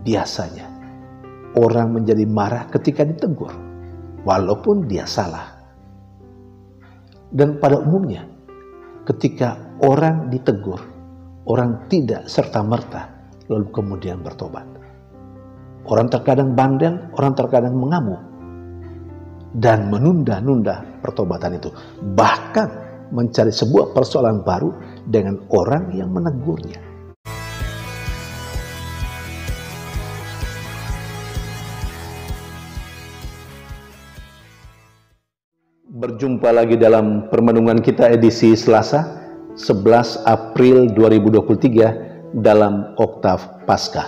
Biasanya orang menjadi marah ketika ditegur, walaupun dia salah. Dan pada umumnya, ketika orang ditegur, orang tidak serta-merta lalu kemudian bertobat. Orang terkadang bandel, orang terkadang mengamuk dan menunda-nunda pertobatan itu. Bahkan mencari sebuah persoalan baru dengan orang yang menegurnya. Berjumpa lagi dalam permenungan kita edisi Selasa 11 April 2023 dalam Oktav Paskah.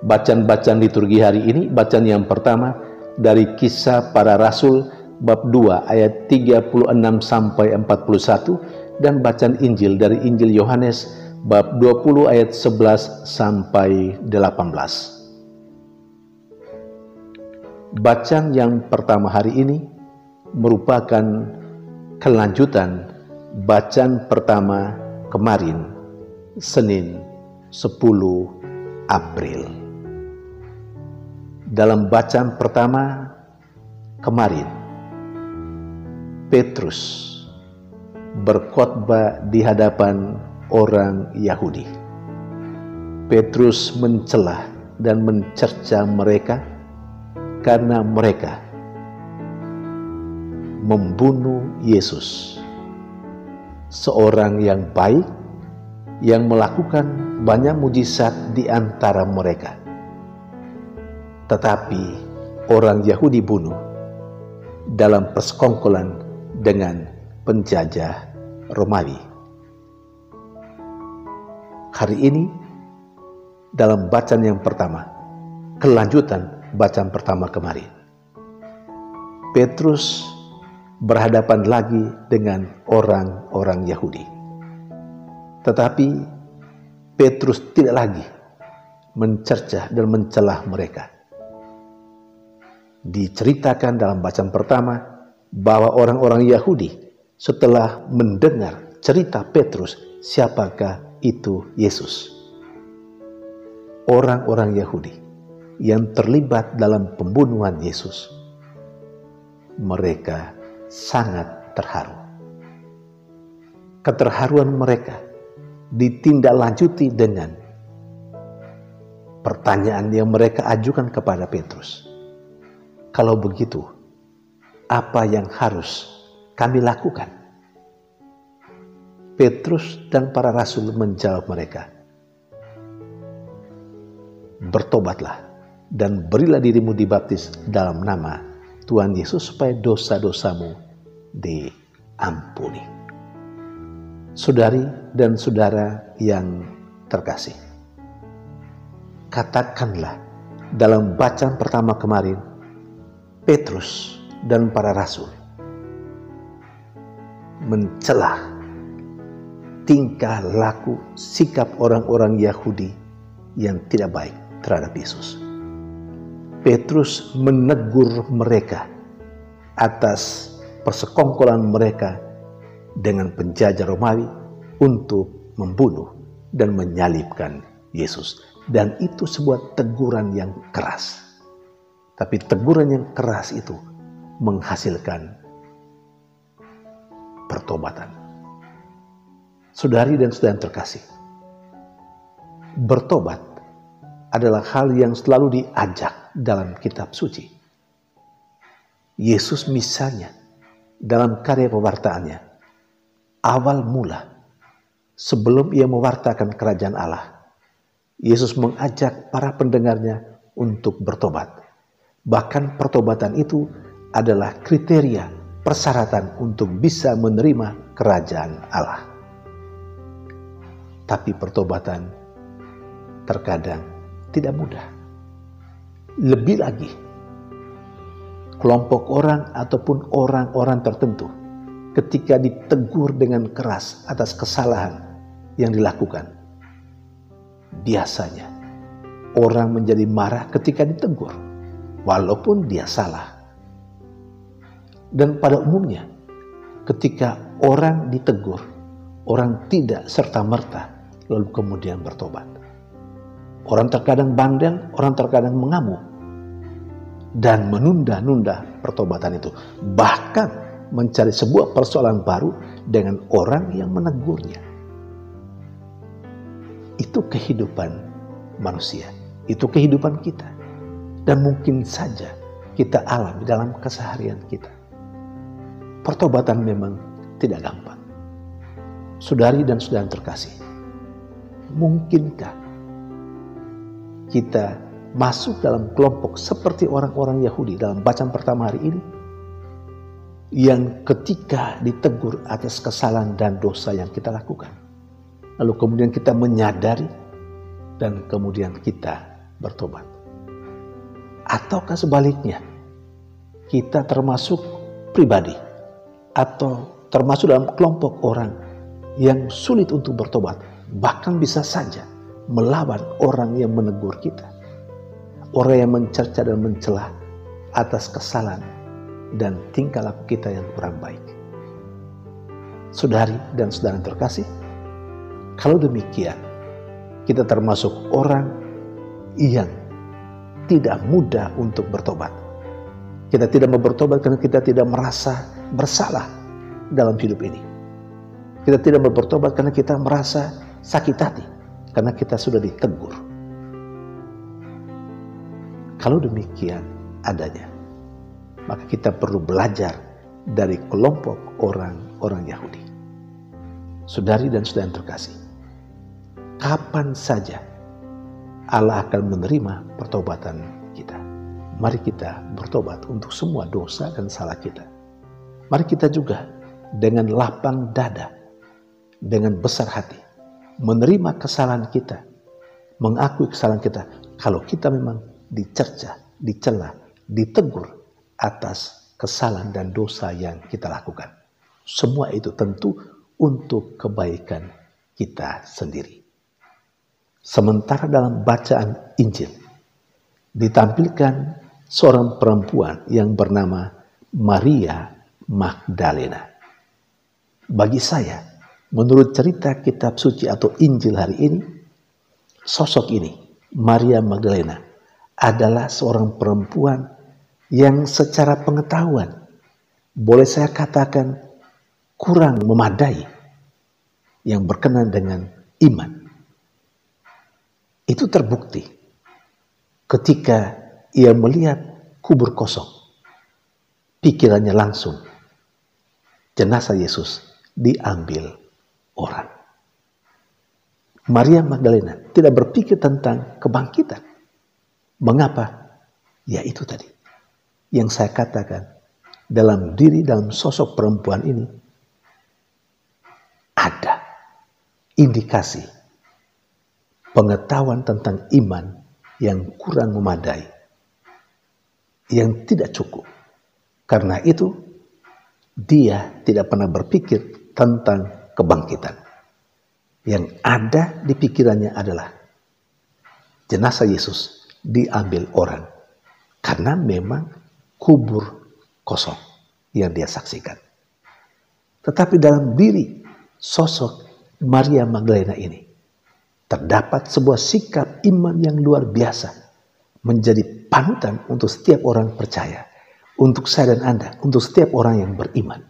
Bacaan-bacaan liturgi hari ini, bacaan yang pertama dari Kisah Para Rasul bab 2 ayat 36 sampai 41 dan bacaan Injil dari Injil Yohanes bab 20 ayat 11 sampai 18. Bacaan yang pertama hari ini merupakan kelanjutan bacaan pertama kemarin, Senin 10 April. Dalam bacaan pertama kemarin, Petrus berkhotbah di hadapan orang Yahudi. Petrus mencela dan mencerca mereka karena mereka membunuh Yesus, seorang yang baik yang melakukan banyak mujizat di antara mereka. Tetapi orang Yahudi bunuh dalam persekongkolan dengan penjajah Romawi. Hari ini dalam bacaan yang pertama, kelanjutan bacaan pertama kemarin, Petrus berhadapan lagi dengan orang-orang Yahudi. Tetapi Petrus tidak lagi mencerca dan mencela mereka. Diceritakan dalam bacaan pertama bahwa orang-orang Yahudi setelah mendengar cerita Petrus, siapakah itu Yesus? Orang-orang Yahudi yang terlibat dalam pembunuhan Yesus, mereka sangat terharu. Keterharuan mereka ditindaklanjuti dengan pertanyaan yang mereka ajukan kepada Petrus. Kalau begitu, apa yang harus kami lakukan? Petrus dan para rasul menjawab mereka, bertobatlah dan berilah dirimu dibaptis dalam nama Tuhan Yesus supaya dosa-dosamu diampuni. Saudari dan saudara yang terkasih, katakanlah dalam bacaan pertama kemarin, Petrus dan para rasul mencela tingkah laku sikap orang-orang Yahudi yang tidak baik terhadap Yesus. Petrus menegur mereka atas persekongkolan mereka dengan penjajah Romawi untuk membunuh dan menyalibkan Yesus. Dan itu sebuah teguran yang keras. Tapi teguran yang keras itu menghasilkan pertobatan. Saudari dan saudara yang terkasih, bertobat adalah hal yang selalu diajak dalam kitab suci. Yesus misalnya dalam karya pewartaannya, awal mula sebelum ia mewartakan kerajaan Allah, Yesus mengajak para pendengarnya untuk bertobat. Bahkan pertobatan itu adalah kriteria persyaratan untuk bisa menerima kerajaan Allah. Tapi pertobatan terkadang tidak mudah. Lebih lagi, kelompok orang ataupun orang-orang tertentu ketika ditegur dengan keras atas kesalahan yang dilakukan, biasanya orang menjadi marah ketika ditegur, walaupun dia salah. Dan pada umumnya, ketika orang ditegur, orang tidak serta-merta lalu kemudian bertobat. Orang terkadang bandel, orang terkadang mengamuk dan menunda-nunda pertobatan itu. Bahkan mencari sebuah persoalan baru dengan orang yang menegurnya. Itu kehidupan manusia, itu kehidupan kita. Dan mungkin saja kita alami dalam keseharian kita. Pertobatan memang tidak gampang. Saudari dan saudara terkasih, mungkinkah kita masuk dalam kelompok seperti orang-orang Yahudi dalam bacaan pertama hari ini, yang ketika ditegur atas kesalahan dan dosa yang kita lakukan, lalu kemudian kita menyadari dan kemudian kita bertobat? Ataukah sebaliknya, kita termasuk pribadi atau termasuk dalam kelompok orang yang sulit untuk bertobat, bahkan bisa saja melawan orang yang menegur kita, orang yang mencerca dan mencela atas kesalahan dan tingkah laku kita yang kurang baik. Saudari dan saudara terkasih, kalau demikian, kita termasuk orang yang tidak mudah untuk bertobat. Kita tidak mau bertobat karena kita tidak merasa bersalah dalam hidup ini. Kita tidak mau bertobat karena kita merasa sakit hati, karena kita sudah ditegur. Kalau demikian adanya, maka kita perlu belajar dari kelompok orang-orang Yahudi. Saudari dan saudara yang terkasih, kapan saja Allah akan menerima pertobatan kita. Mari kita bertobat untuk semua dosa dan salah kita. Mari kita juga dengan lapang dada, dengan besar hati, menerima kesalahan kita, mengakui kesalahan kita. Kalau kita memang dicerca, dicela, ditegur atas kesalahan dan dosa yang kita lakukan. Semua itu tentu untuk kebaikan kita sendiri. Sementara dalam bacaan Injil ditampilkan seorang perempuan yang bernama Maria Magdalena. Bagi saya, menurut cerita kitab suci atau Injil hari ini, sosok ini, Maria Magdalena, adalah seorang perempuan yang secara pengetahuan, boleh saya katakan kurang memadai, yang berkenan dengan iman. Itu terbukti ketika ia melihat kubur kosong. Pikirannya langsung, jenazah Yesus diambil orang. Maria Magdalena tidak berpikir tentang kebangkitan. Mengapa? Ya itu tadi yang saya katakan, dalam sosok perempuan ini ada indikasi pengetahuan tentang iman yang kurang memadai, yang tidak cukup. Karena itu dia tidak pernah berpikir tentang kebangkitan. Yang ada di pikirannya adalah jenazah Yesus diambil orang, karena memang kubur kosong yang dia saksikan. Tetapi dalam diri sosok Maria Magdalena ini terdapat sebuah sikap iman yang luar biasa, menjadi panutan untuk setiap orang percaya, untuk saya dan Anda, untuk setiap orang yang beriman.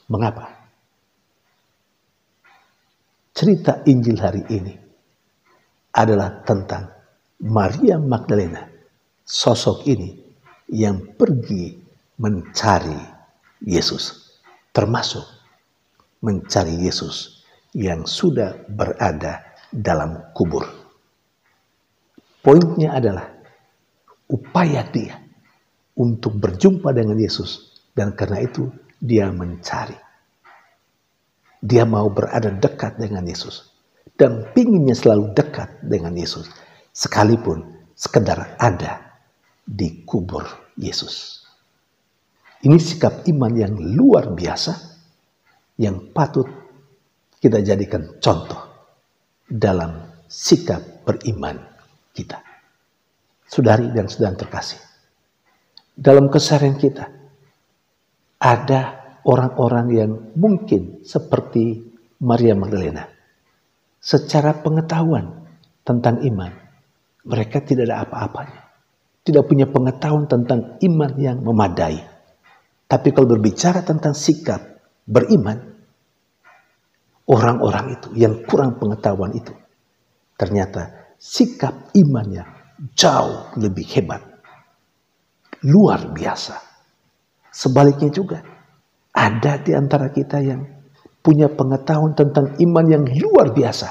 Mengapa? Cerita Injil hari ini adalah tentang Maria Magdalena, sosok ini yang pergi mencari Yesus, termasuk mencari Yesus yang sudah berada dalam kubur. Poinnya adalah upaya dia untuk berjumpa dengan Yesus, dan karena itu dia mencari. Dia mau berada dekat dengan Yesus dan pinginnya selalu dekat dengan Yesus, sekalipun sekedar ada di kubur Yesus. Ini sikap iman yang luar biasa yang patut kita jadikan contoh dalam sikap beriman kita. Saudari dan saudara terkasih, dalam keseharian kita ada orang-orang yang mungkin seperti Maria Magdalena, secara pengetahuan tentang iman Mereka tidak ada apa-apanya. Tidak punya pengetahuan tentang iman yang memadai. Tapi kalau berbicara tentang sikap beriman, orang-orang itu yang kurang pengetahuan itu, ternyata sikap imannya jauh lebih hebat. Luar biasa. Sebaliknya juga, ada di antara kita yang punya pengetahuan tentang iman yang luar biasa.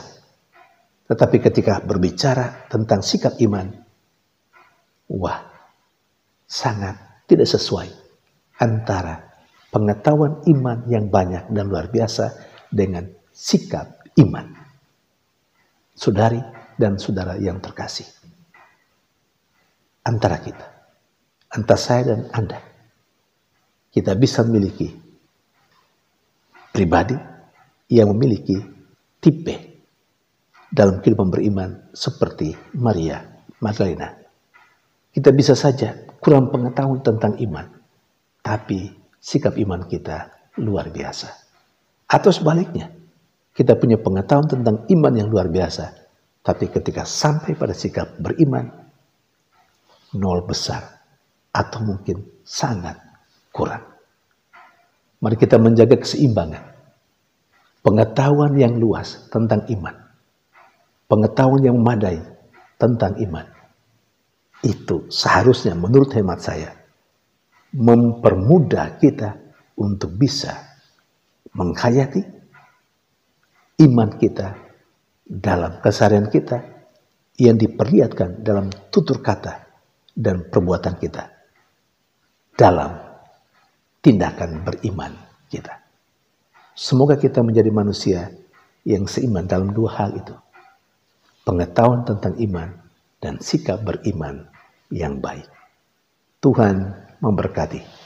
Tetapi ketika berbicara tentang sikap iman, wah, sangat tidak sesuai antara pengetahuan iman yang banyak dan luar biasa dengan sikap iman. Saudari dan saudara yang terkasih, antara kita, antara saya dan Anda, kita bisa memiliki pribadi yang memiliki tipe dalam kehidupan beriman seperti Maria Magdalena. Kita bisa saja kurang pengetahuan tentang iman, tapi sikap iman kita luar biasa. Atau sebaliknya, kita punya pengetahuan tentang iman yang luar biasa, tapi ketika sampai pada sikap beriman, nol besar atau mungkin sangat kurang. Mari kita menjaga keseimbangan. Pengetahuan yang luas tentang iman, pengetahuan yang memadai tentang iman, itu seharusnya menurut hemat saya mempermudah kita untuk bisa menghayati iman kita dalam keseharian kita yang diperlihatkan dalam tutur kata dan perbuatan kita, dalam tindakan beriman kita. Semoga kita menjadi manusia yang seiman dalam dua hal itu. Pengetahuan tentang iman dan sikap beriman yang baik. Tuhan memberkati.